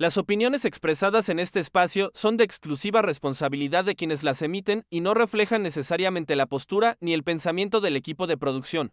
Las opiniones expresadas en este espacio son de exclusiva responsabilidad de quienes las emiten y no reflejan necesariamente la postura ni el pensamiento del equipo de producción.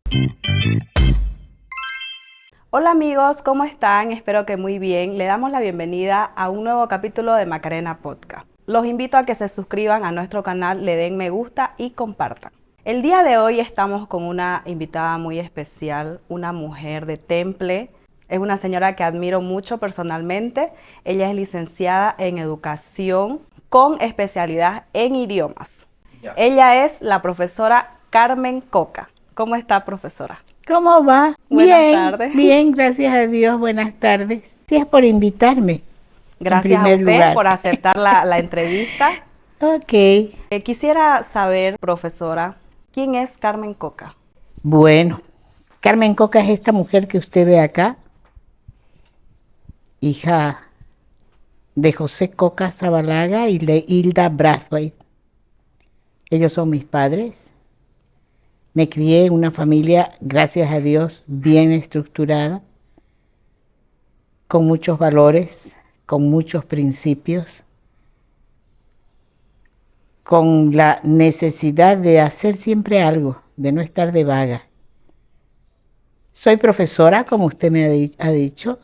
Hola amigos, ¿cómo están? Espero que muy bien. Le damos la bienvenida a un nuevo capítulo de Macarena Podcast. Los invito a que se suscriban a nuestro canal, le den me gusta y compartan. El día de hoy estamos con una invitada muy especial, una mujer de temple. Es una señora que admiro mucho personalmente. Ella es licenciada en educación con especialidad en idiomas. Ella es la profesora Carmen Coca. ¿Cómo está, profesora? ¿Cómo va? Buenas Bien, tardes. bien, gracias a Dios, buenas tardes. Gracias por invitarme. Gracias a primer usted lugar. por aceptar la entrevista. Ok, Quisiera saber, profesora, ¿quién es Carmen Coca? bueno, Carmen Coca es esta mujer que usted ve acá, hija de José Coca Zabalaga y de Hilda Brathwaite. Ellos son mis padres. Me crié en una familia, gracias a Dios, bien estructurada, con muchos valores, con muchos principios, con la necesidad de hacer siempre algo, de no estar de vaga. Soy profesora, como usted me ha dicho.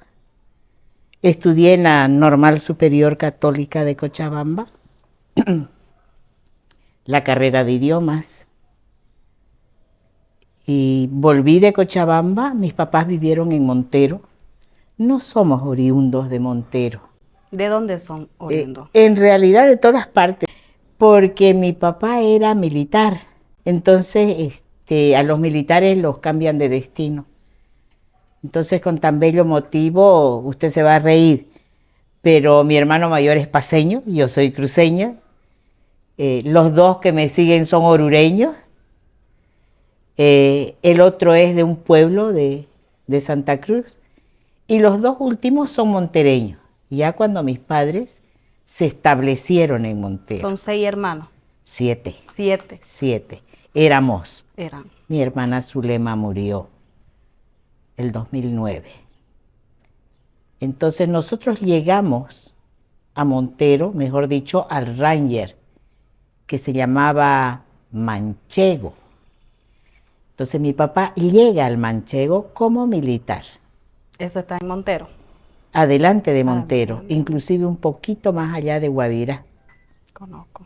Estudié en la Normal Superior Católica de Cochabamba, la carrera de idiomas. Y volví de Cochabamba, mis papás vivieron en Montero. No somos oriundos de Montero. ¿De dónde son oriundos? En realidad de todas partes, porque mi papá era militar. Entonces a los militares los cambian de destino. Entonces con tan bello motivo usted se va a reír. Pero mi hermano mayor es paceño, yo soy cruceña. Los dos que me siguen son orureños. El otro es de un pueblo de Santa Cruz. Y los dos últimos son montereños, ya cuando mis padres se establecieron en Montero. Son 6 hermanos. 7. 7 7. Éramos. eran. Mi hermana Zulema murió el 2009. Entonces nosotros llegamos a Montero, mejor dicho, al Ranger, que se llamaba Manchego. Entonces mi papá llega al Manchego como militar. Eso está en Montero. Adelante de Montero, bien. inclusive un poquito más allá de Guavira. Conozco.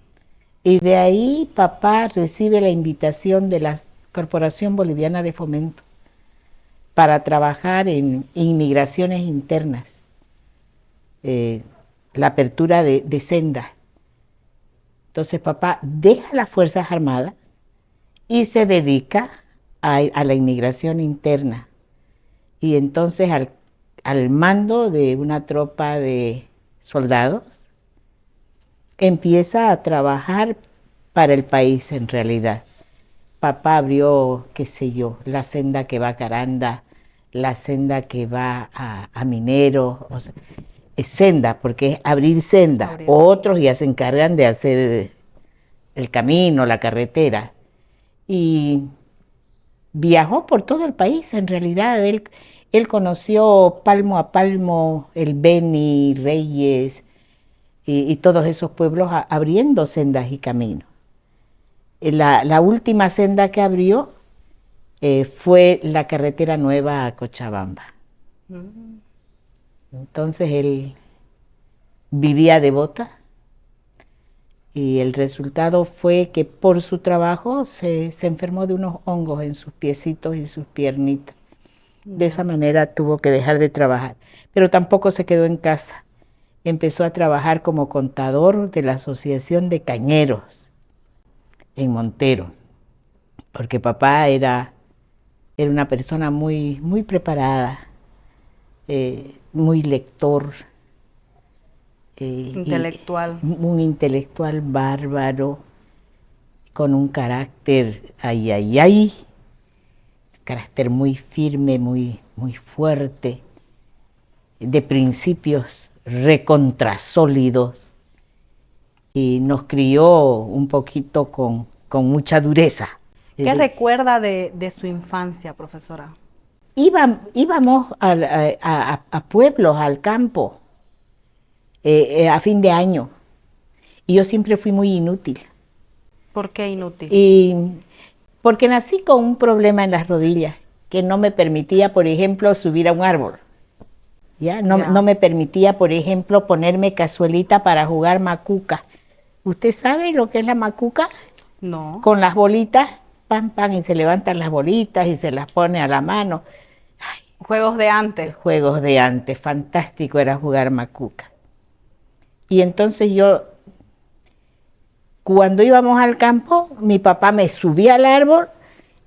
Y de ahí papá recibe la invitación de la Corporación Boliviana de Fomento para trabajar en inmigraciones internas, la apertura de sendas. Entonces papá deja las Fuerzas Armadas y se dedica a la inmigración interna. Y entonces al mando de una tropa de soldados, empieza a trabajar para el país en realidad. Papá abrió, qué sé yo, la senda que va a Caranda, la senda que va a Minero, o sea, es senda, porque es abrir senda. Otros ya se encargan de hacer el camino, la carretera. Y viajó por todo el país, en realidad. Él conoció palmo a palmo el Beni, Reyes y todos esos pueblos abriendo sendas y caminos. La última senda que abrió fue la carretera nueva a Cochabamba. Entonces él vivía de bota y el resultado fue que por su trabajo se enfermó de unos hongos en sus piecitos y sus piernitas. De esa manera tuvo que dejar de trabajar, pero tampoco se quedó en casa. Empezó a trabajar como contador de la Asociación de Cañeros en Montero, porque papá era una persona muy, muy preparada, muy lector. Intelectual. Un intelectual bárbaro, con un carácter, carácter muy firme, muy, muy fuerte, de principios recontrasólidos, y nos crió un poquito con mucha dureza. ¿Qué recuerda de su infancia, profesora? Íbamos a pueblos, al campo, a fin de año. Y yo siempre fui muy inútil. ¿Por qué inútil? Y porque nací con un problema en las rodillas que no me permitía, por ejemplo, subir a un árbol. ¿Ya? No me permitía, por ejemplo, ponerme cazuelita para jugar macuca. ¿Usted sabe lo que es la macuca? No. Con las bolitas, pam, pam, y se levantan las bolitas y se las pone a la mano. Juegos de antes. Juegos de antes, fantástico era jugar macuca. Y entonces yo, cuando íbamos al campo, mi papá me subía al árbol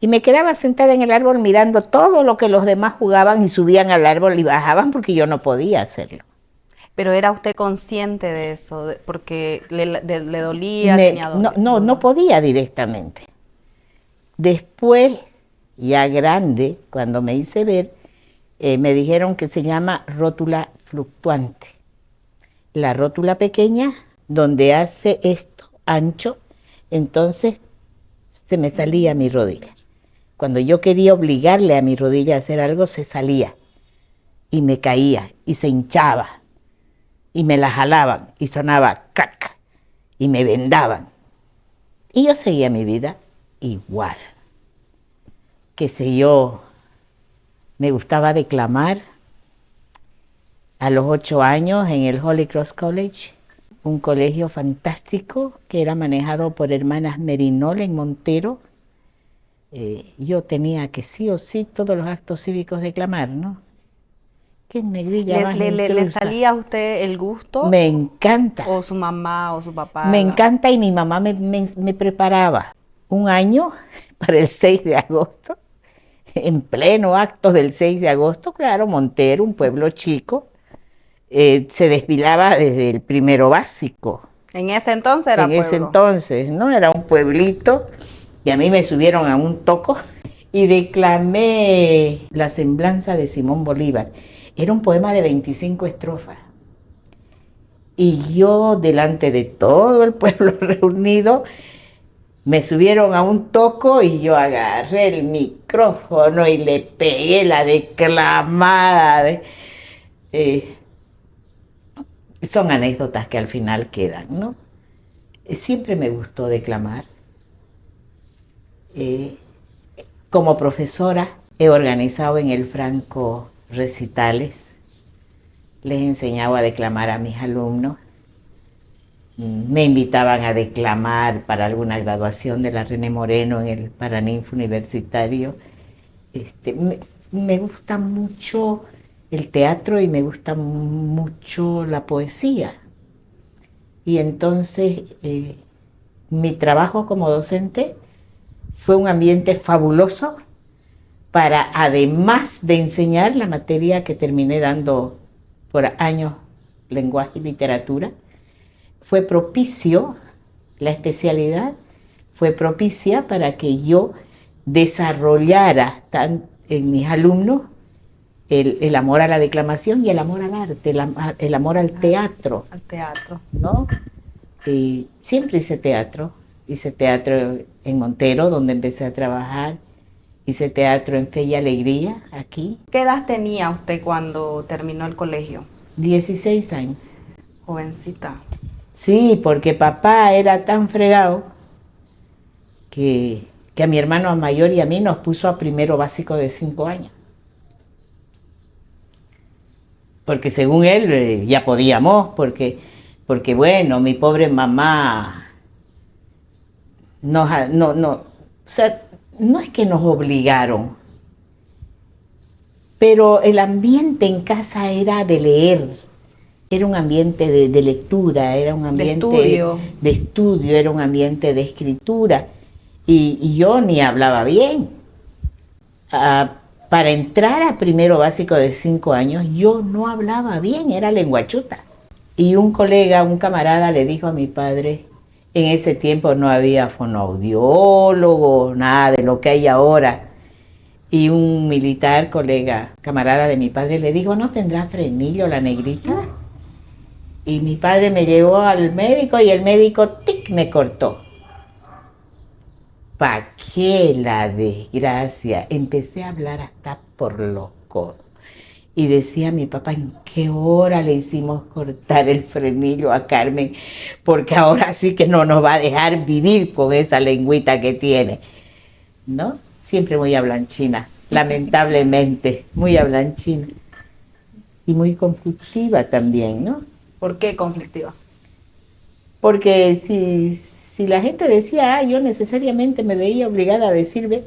y me quedaba sentada en el árbol mirando todo lo que los demás jugaban y subían al árbol y bajaban porque yo no podía hacerlo. Pero ¿era usted consciente de eso? Porque le dolía, tenía dolor. No podía directamente. Después, ya grande, cuando me hice ver, me dijeron que se llama rótula fluctuante. La rótula pequeña, donde hace esto ancho, entonces se me salía mi rodilla. Cuando yo quería obligarle a mi rodilla a hacer algo, se salía y me caía y se hinchaba y me la jalaban y sonaba crack y me vendaban. Y yo seguía mi vida igual. Qué sé yo, me gustaba declamar. A los 8 años en el Holy Cross College, un colegio fantástico que era manejado por hermanas Merinol en Montero. Yo tenía que sí o sí todos los actos cívicos declamar, ¿no? Qué negrilla más ¿Le intrusa. salía a usted el gusto? Me encanta. ¿O su mamá o su papá? Me encanta y mi mamá me preparaba un año para el 6 de agosto, en pleno acto del 6 de agosto, claro, Montero, un pueblo chico, se desfilaba desde el primero básico. En ese entonces era En pueblo. ese entonces, ¿no? Era un pueblito y a mí me subieron a un toco y declamé La semblanza de Simón Bolívar. Era un poema de 25 estrofas. Y yo, delante de todo el pueblo reunido, me subieron a un toco y yo agarré el micrófono y le pegué la declamada. Son anécdotas que al final quedan, ¿no? Siempre me gustó declamar. Como profesora he organizado en el Franco recitales. Les enseñaba a declamar a mis alumnos. Me invitaban a declamar para alguna graduación de la René Moreno en el Paraninfo Universitario. Me gusta mucho el teatro y me gusta mucho la poesía. Y entonces mi trabajo como docente fue un ambiente fabuloso para, además de enseñar la materia que terminé dando por años, lenguaje y literatura, fue propicio, la especialidad fue propicia para que yo desarrollara en mis alumnos el amor a la declamación y el amor al arte, el amor al teatro. Al teatro. ¿No? Y siempre hice teatro en Montero, donde empecé a trabajar, hice teatro en Fe y Alegría, aquí. ¿Qué edad tenía usted cuando terminó el colegio? 16 años. Jovencita. Sí, porque papá era tan fregado que a mi hermano mayor y a mí nos puso a primero básico de 5 años. Porque según él ya podíamos, porque bueno, mi pobre mamá o sea, no es que nos obligaron, pero el ambiente en casa era de leer, era un ambiente de lectura, era un ambiente de estudio, era un ambiente de escritura, y yo ni hablaba bien. Para entrar a primero básico de 5 años, yo no hablaba bien, era lenguachuta. Y un colega, un camarada le dijo a mi padre, en ese tiempo no había fonoaudiólogo, nada de lo que hay ahora. Y un militar, colega, camarada de mi padre, le dijo, ¿no tendrá frenillo la negrita? Y mi padre me llevó al médico y el médico, tic, me cortó. ¿Pa' qué la desgracia? Empecé a hablar hasta por los codos. Y decía mi papá, ¿en qué hora le hicimos cortar el frenillo a Carmen? Porque ahora sí que no nos va a dejar vivir con esa lengüita que tiene, ¿no? Siempre muy hablanchina, lamentablemente, muy hablanchina. Y muy conflictiva también, ¿no? ¿Por qué conflictiva? Porque si la gente decía, yo necesariamente me veía obligada a decirme,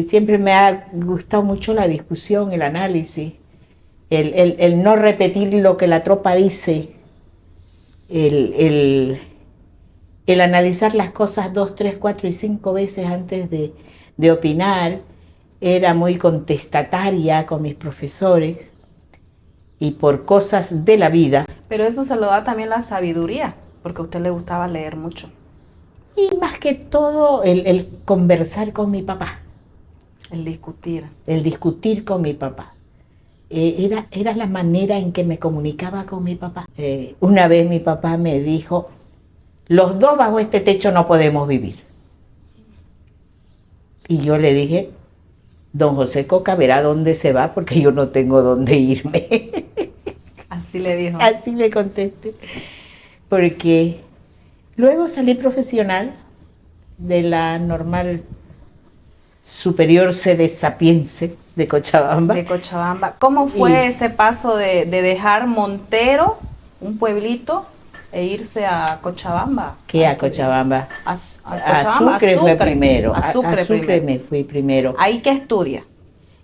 siempre me ha gustado mucho la discusión, el análisis, el no repetir lo que la tropa dice, el, el analizar las cosas 2, 3, 4 y 5 veces antes de opinar. Era muy contestataria con mis profesores y por cosas de la vida. Pero eso se lo da también la sabiduría, porque a usted le gustaba leer mucho. Y más que todo el conversar con mi papá. El discutir. El discutir con mi papá. Era la manera en que me comunicaba con mi papá. Una vez mi papá me dijo, los dos bajo este techo no podemos vivir. Y yo le dije, don José Coca verá dónde se va porque yo no tengo dónde irme. Así le dijo. Así le contesté. Porque luego salí profesional de la Normal Superior Sede Sapiense de Cochabamba. De Cochabamba. ¿Cómo fue ese paso de dejar Montero, un pueblito, e irse a Cochabamba? ¿Qué a Cochabamba? A Sucre fue primero. A Sucre primero. Me fui primero. ¿Ahí qué estudia?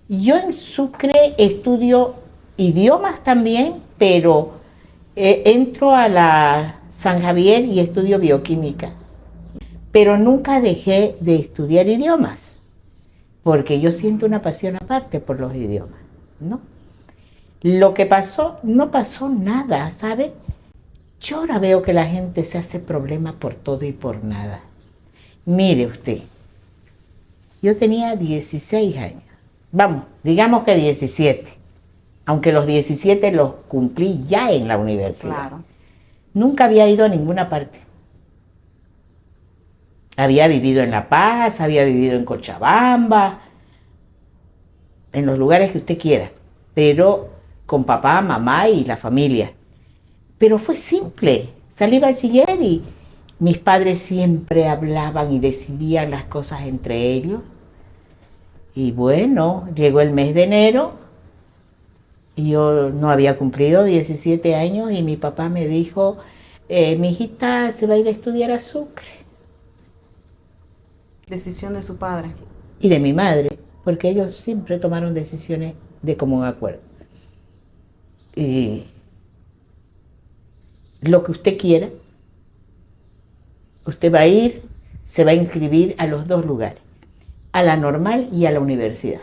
Yo en Sucre estudio idiomas también, pero entro a la San Javier y estudio bioquímica. Pero nunca dejé de estudiar idiomas, porque yo siento una pasión aparte por los idiomas, ¿no? Lo que pasó, no pasó nada, ¿sabe? Yo ahora veo que la gente se hace problema por todo y por nada. Mire usted, yo tenía 16 años, vamos, digamos que 17, aunque los 17 los cumplí ya en la universidad. Claro. Nunca había ido a ninguna parte. Había vivido en La Paz, había vivido en Cochabamba, en los lugares que usted quiera, pero con papá, mamá y la familia. Pero fue simple, salí bachiller y mis padres siempre hablaban y decidían las cosas entre ellos. Y bueno, llegó el mes de enero y yo no había cumplido 17 años y mi papá me dijo, mi hijita se va a ir a estudiar a Sucre. Decisión de su padre. Y de mi madre, porque ellos siempre tomaron decisiones de común acuerdo. Y lo que usted quiera, usted va a ir, se va a inscribir a los dos lugares, a la normal y a la universidad.